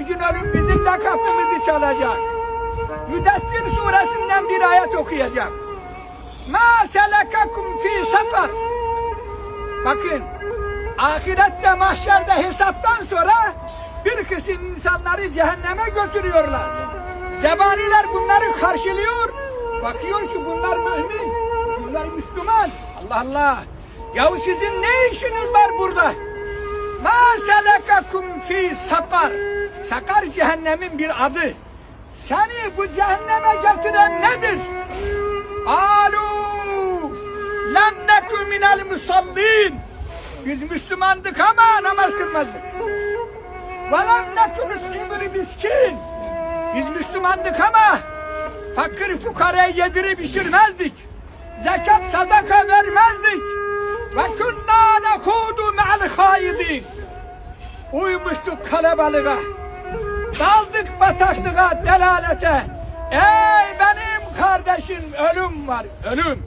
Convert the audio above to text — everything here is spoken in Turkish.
gün ölüm bizim de kapımızı çalacak. Müddessir suresinden bir ayet okuyacağım. Ma selekakum fi sakar. Bakın, ahirette mahşerde hesaptan sonra bir kısım insanları cehenneme götürüyorlar. Zebaniler bunları karşılıyor. Bakıyor ki bunlar mümin, bunlar Müslüman. Allah Allah. Yahu sizin ne işiniz var burada? Ma selekakum fi sakar. Sakar cehennemin bir adı. Seni bu cehenneme getiren nedir? Alu lem nekü minel musallin. Biz Müslümandık ama namaz kılmazdık. Ve lem nekü nut'imul miskin. Biz Müslümandık ama fakir fukaraya yedirip içirmezdik. Zekat sadaka vermezdik. Ve kunnâ nekûdû me'al hâidîn. Uymuştuk kalabalığa. Daldık bataklığa, delalete. Ey benim kardeşim, ölüm var, ölüm.